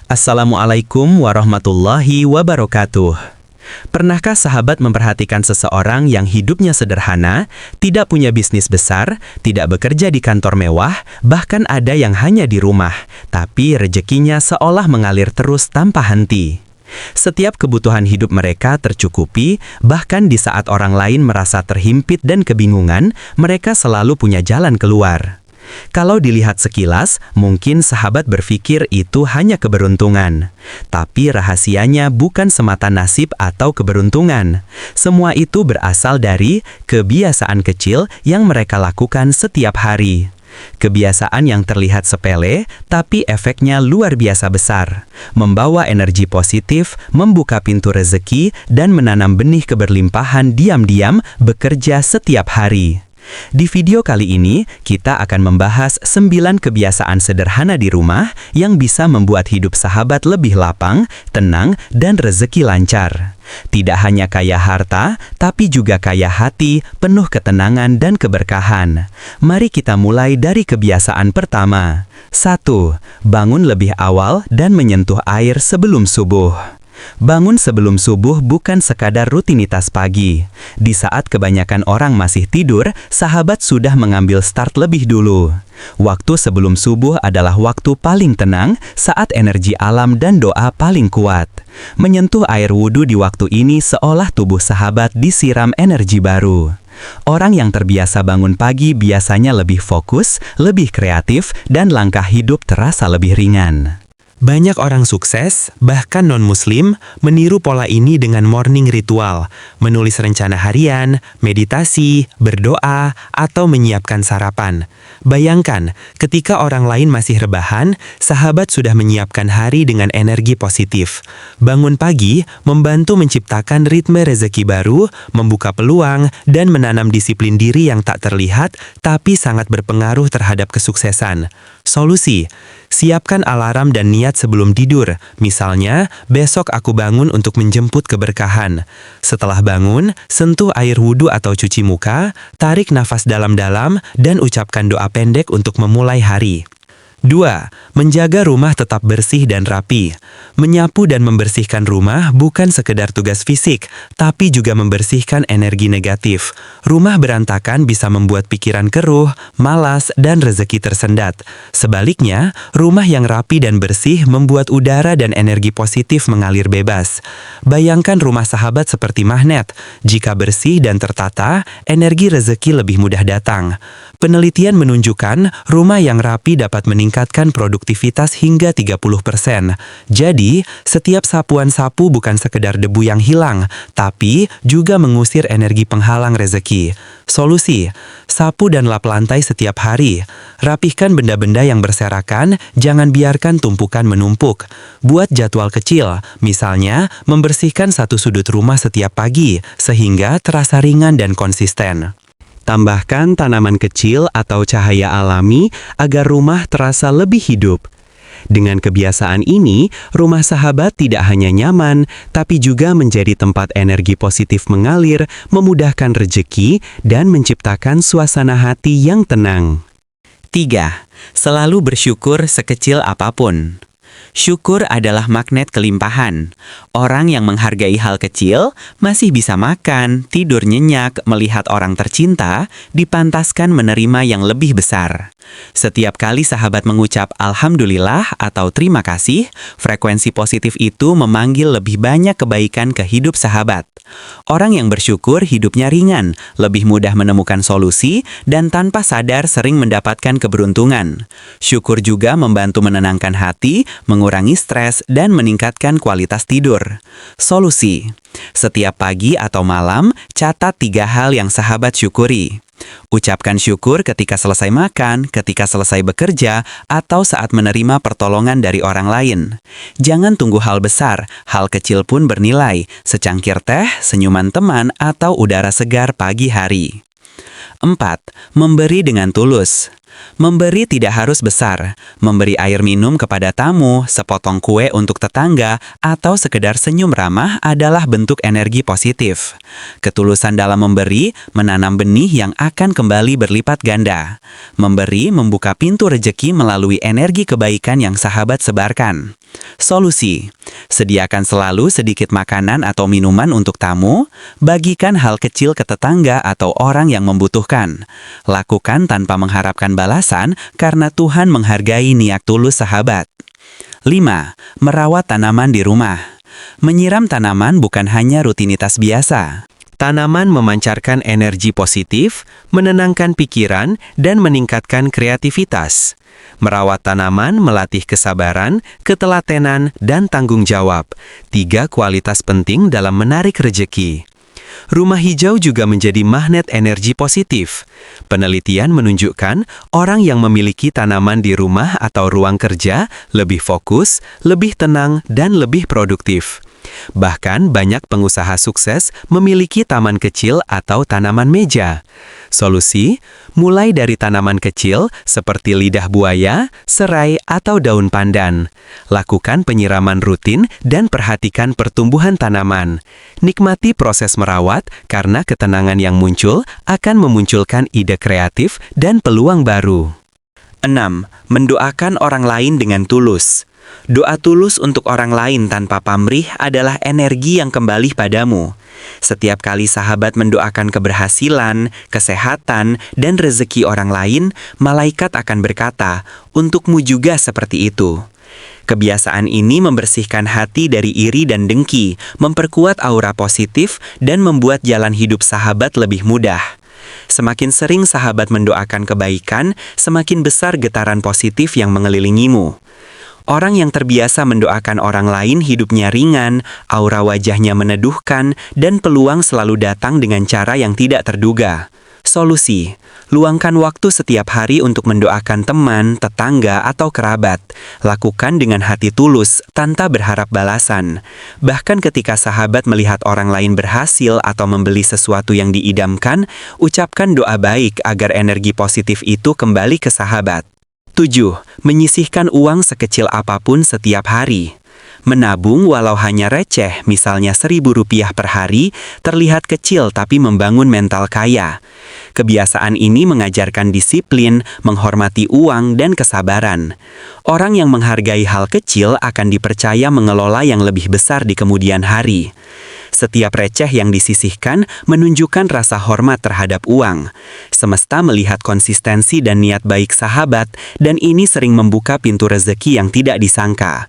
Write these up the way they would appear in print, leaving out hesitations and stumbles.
Assalamualaikum warahmatullahi wabarakatuh. Pernahkah sahabat memperhatikan seseorang yang hidupnya sederhana, tidak punya bisnis besar, tidak bekerja di kantor mewah, bahkan ada yang hanya di rumah, tapi rezekinya seolah mengalir terus tanpa henti. Setiap kebutuhan hidup mereka tercukupi, bahkan di saat orang lain merasa terhimpit dan kebingungan, mereka selalu punya jalan keluar. Kalau dilihat sekilas, mungkin sahabat berpikir itu hanya keberuntungan. Tapi rahasianya bukan semata nasib atau keberuntungan. Semua itu berasal dari kebiasaan kecil yang mereka lakukan setiap hari. Kebiasaan yang terlihat sepele, tapi efeknya luar biasa besar. Membawa energi positif, membuka pintu rezeki, dan menanam benih keberlimpahan diam-diam bekerja setiap hari. Di video kali ini, kita akan membahas 9 kebiasaan sederhana di rumah yang bisa membuat hidup sahabat lebih lapang, tenang, dan rezeki lancar. Tidak hanya kaya harta, tapi juga kaya hati, penuh ketenangan dan keberkahan. Mari kita mulai dari kebiasaan pertama. 1. Bangun lebih awal dan menyentuh air sebelum subuh. Bangun sebelum subuh bukan sekadar rutinitas pagi. Di saat kebanyakan orang masih tidur, sahabat sudah mengambil start lebih dulu. Waktu sebelum subuh adalah waktu paling tenang, saat energi alam dan doa paling kuat. Menyentuh air wudhu di waktu ini seolah tubuh sahabat disiram energi baru. Orang yang terbiasa bangun pagi biasanya lebih fokus, lebih kreatif, dan langkah hidup terasa lebih ringan. Banyak orang sukses, bahkan non-muslim, meniru pola ini dengan morning ritual, menulis rencana harian, meditasi, berdoa, atau menyiapkan sarapan. Bayangkan, ketika orang lain masih rebahan, sahabat sudah menyiapkan hari dengan energi positif. Bangun pagi membantu menciptakan ritme rezeki baru, membuka peluang, dan menanam disiplin diri yang tak terlihat, tapi sangat berpengaruh terhadap kesuksesan. Solusi: siapkan alarm dan niat sebelum tidur. Misalnya, besok aku bangun untuk menjemput keberkahan. Setelah bangun, sentuh air wudhu atau cuci muka, tarik nafas dalam-dalam, dan ucapkan doa pendek untuk memulai hari. 2. Menjaga rumah tetap bersih dan rapi. Menyapu dan membersihkan rumah bukan sekedar tugas fisik, tapi juga membersihkan energi negatif. Rumah berantakan bisa membuat pikiran keruh, malas, dan rezeki tersendat. Sebaliknya, rumah yang rapi dan bersih membuat udara dan energi positif mengalir bebas. Bayangkan rumah sahabat seperti magnet. Jika bersih dan tertata, energi rezeki lebih mudah datang. Penelitian menunjukkan rumah yang rapi dapat meningkatkan produktivitas hingga 30%. Jadi, setiap sapuan sapu bukan sekedar debu yang hilang, tapi juga mengusir energi penghalang rezeki. Solusi: sapu dan lap lantai setiap hari. Rapihkan benda-benda yang berserakan, jangan biarkan tumpukan menumpuk. Buat jadwal kecil, misalnya membersihkan satu sudut rumah setiap pagi, sehingga terasa ringan dan konsisten. Tambahkan tanaman kecil atau cahaya alami agar rumah terasa lebih hidup. Dengan kebiasaan ini, rumah sahabat tidak hanya nyaman, tapi juga menjadi tempat energi positif mengalir, memudahkan rezeki, dan menciptakan suasana hati yang tenang. 3. Selalu bersyukur sekecil apapun. Syukur adalah magnet kelimpahan. Orang yang menghargai hal kecil masih bisa makan, tidur nyenyak, melihat orang tercinta, dipantaskan menerima yang lebih besar. Setiap kali sahabat mengucap Alhamdulillah atau terima kasih, frekuensi positif itu memanggil lebih banyak kebaikan ke hidup sahabat. Orang yang bersyukur hidupnya ringan, lebih mudah menemukan solusi, dan tanpa sadar sering mendapatkan keberuntungan. Syukur juga membantu menenangkan hati, mengurangi stres, dan meningkatkan kualitas tidur. Solusi: setiap pagi atau malam, catat 3 hal yang sahabat syukuri. Ucapkan syukur ketika selesai makan, ketika selesai bekerja, atau saat menerima pertolongan dari orang lain. Jangan tunggu hal besar, hal kecil pun bernilai, secangkir teh, senyuman teman, atau udara segar pagi hari. 4. Memberi dengan tulus. Memberi tidak harus besar. Memberi air minum kepada tamu, sepotong kue untuk tetangga, atau sekedar senyum ramah adalah bentuk energi positif. Ketulusan dalam memberi menanam benih yang akan kembali berlipat ganda. Memberi membuka pintu rejeki melalui energi kebaikan yang sahabat sebarkan. Solusi: sediakan selalu sedikit makanan atau minuman untuk tamu, bagikan hal kecil ke tetangga atau orang yang membutuhkan. Lakukan tanpa mengharapkan balasan karena Tuhan menghargai niat tulus sahabat. 5. Merawat tanaman di rumah. Menyiram tanaman bukan hanya rutinitas biasa. Tanaman memancarkan energi positif, menenangkan pikiran, dan meningkatkan kreativitas. Merawat tanaman melatih kesabaran, ketelatenan, dan tanggung jawab. 3 kualitas penting dalam menarik rejeki. Rumah hijau juga menjadi magnet energi positif. Penelitian menunjukkan orang yang memiliki tanaman di rumah atau ruang kerja lebih fokus, lebih tenang, dan lebih produktif. Bahkan banyak pengusaha sukses memiliki taman kecil atau tanaman meja. Solusi: mulai dari tanaman kecil seperti lidah buaya, serai, atau daun pandan. Lakukan penyiraman rutin dan perhatikan pertumbuhan tanaman. Nikmati proses merawat karena ketenangan yang muncul akan memunculkan ide kreatif dan peluang baru. 6. Mendoakan orang lain dengan tulus. Doa tulus untuk orang lain tanpa pamrih adalah energi yang kembali padamu. Setiap kali sahabat mendoakan keberhasilan, kesehatan, dan rezeki orang lain, malaikat akan berkata, "Untukmu juga seperti itu." Kebiasaan ini membersihkan hati dari iri dan dengki, memperkuat aura positif, dan membuat jalan hidup sahabat lebih mudah. Semakin sering sahabat mendoakan kebaikan, semakin besar getaran positif yang mengelilingimu. Orang yang terbiasa mendoakan orang lain hidupnya ringan, aura wajahnya meneduhkan, dan peluang selalu datang dengan cara yang tidak terduga. Solusi: luangkan waktu setiap hari untuk mendoakan teman, tetangga, atau kerabat. Lakukan dengan hati tulus, tanpa berharap balasan. Bahkan ketika sahabat melihat orang lain berhasil atau membeli sesuatu yang diidamkan, ucapkan doa baik agar energi positif itu kembali ke sahabat. 7. Menyisihkan uang sekecil apapun setiap hari. Menabung walau hanya receh, misalnya Rp1.000 per hari, terlihat kecil tapi membangun mental kaya. Kebiasaan ini mengajarkan disiplin, menghormati uang, dan kesabaran. Orang yang menghargai hal kecil akan dipercaya mengelola yang lebih besar di kemudian hari. Setiap receh yang disisihkan menunjukkan rasa hormat terhadap uang. Semesta melihat konsistensi dan niat baik sahabat, dan ini sering membuka pintu rezeki yang tidak disangka.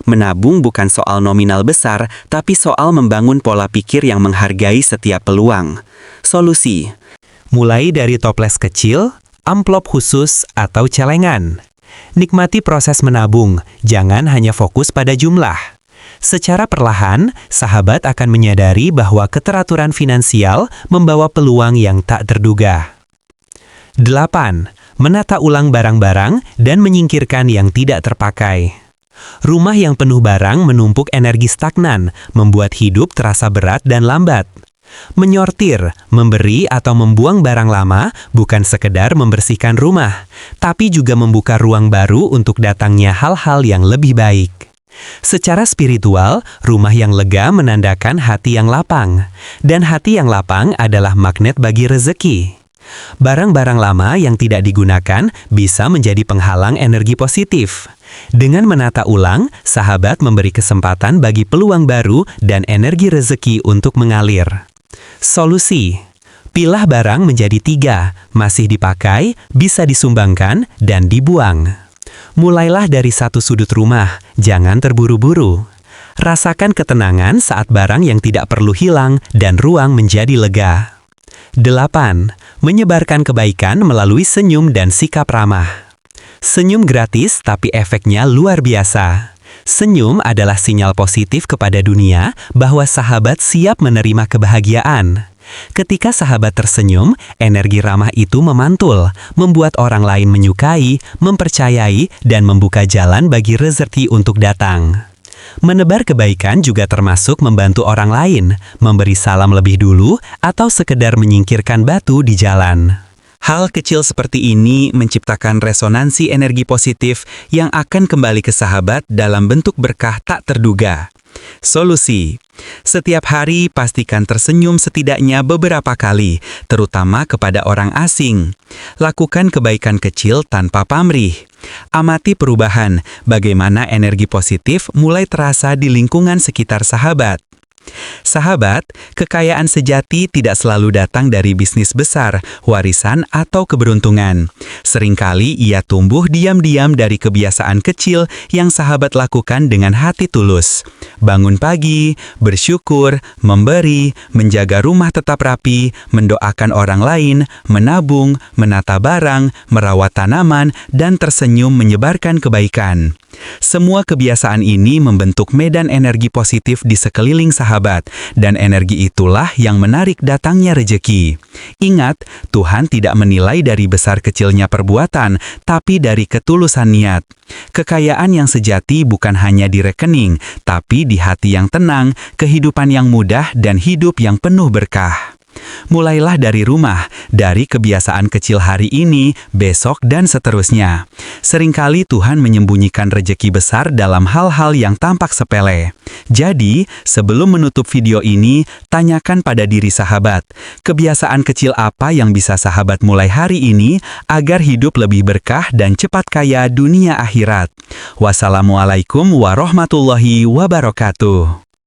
Menabung bukan soal nominal besar, tapi soal membangun pola pikir yang menghargai setiap peluang. Solusi: mulai dari toples kecil, amplop khusus, atau celengan. Nikmati proses menabung, jangan hanya fokus pada jumlah. Secara perlahan, sahabat akan menyadari bahwa keteraturan finansial membawa peluang yang tak terduga. 8. Menata ulang barang-barang dan menyingkirkan yang tidak terpakai. Rumah yang penuh barang menumpuk energi stagnan, membuat hidup terasa berat dan lambat. Menyortir, memberi atau membuang barang lama bukan sekedar membersihkan rumah, tapi juga membuka ruang baru untuk datangnya hal-hal yang lebih baik. Secara spiritual, rumah yang lega menandakan hati yang lapang, dan hati yang lapang adalah magnet bagi rezeki. Barang-barang lama yang tidak digunakan bisa menjadi penghalang energi positif. Dengan menata ulang, sahabat memberi kesempatan bagi peluang baru dan energi rezeki untuk mengalir. Solusi: pilah barang menjadi 3, masih dipakai, bisa disumbangkan, dan dibuang. Mulailah dari satu sudut rumah, jangan terburu-buru. Rasakan ketenangan saat barang yang tidak perlu hilang dan ruang menjadi lega. 8. Menyebarkan kebaikan melalui senyum dan sikap ramah. Senyum gratis tapi efeknya luar biasa. Senyum adalah sinyal positif kepada dunia bahwa sahabat siap menerima kebahagiaan. Ketika sahabat tersenyum, energi ramah itu memantul, membuat orang lain menyukai, mempercayai, dan membuka jalan bagi rezeki untuk datang. Menebar kebaikan juga termasuk membantu orang lain, memberi salam lebih dulu, atau sekedar menyingkirkan batu di jalan. Hal kecil seperti ini menciptakan resonansi energi positif yang akan kembali ke sahabat dalam bentuk berkah tak terduga. Solusi: setiap hari pastikan tersenyum setidaknya beberapa kali, terutama kepada orang asing. Lakukan kebaikan kecil tanpa pamrih. Amati perubahan, bagaimana energi positif mulai terasa di lingkungan sekitar sahabat. Sahabat, kekayaan sejati tidak selalu datang dari bisnis besar, warisan, atau keberuntungan. Seringkali ia tumbuh diam-diam dari kebiasaan kecil yang sahabat lakukan dengan hati tulus. Bangun pagi, bersyukur, memberi, menjaga rumah tetap rapi, mendoakan orang lain, menabung, menata barang, merawat tanaman, dan tersenyum menyebarkan kebaikan. Semua kebiasaan ini membentuk medan energi positif di sekeliling sahabat, dan energi itulah yang menarik datangnya rejeki. Ingat, Tuhan tidak menilai dari besar kecilnya perbuatan, tapi dari ketulusan niat. Kekayaan yang sejati bukan hanya di rekening, tapi di hati yang tenang, kehidupan yang mudah, dan hidup yang penuh berkah. Mulailah dari rumah, dari kebiasaan kecil hari ini, besok, dan seterusnya. Seringkali Tuhan menyembunyikan rejeki besar dalam hal-hal yang tampak sepele. Jadi, sebelum menutup video ini, tanyakan pada diri sahabat, kebiasaan kecil apa yang bisa sahabat mulai hari ini agar hidup lebih berkah dan cepat kaya dunia akhirat. Wassalamualaikum warahmatullahi wabarakatuh.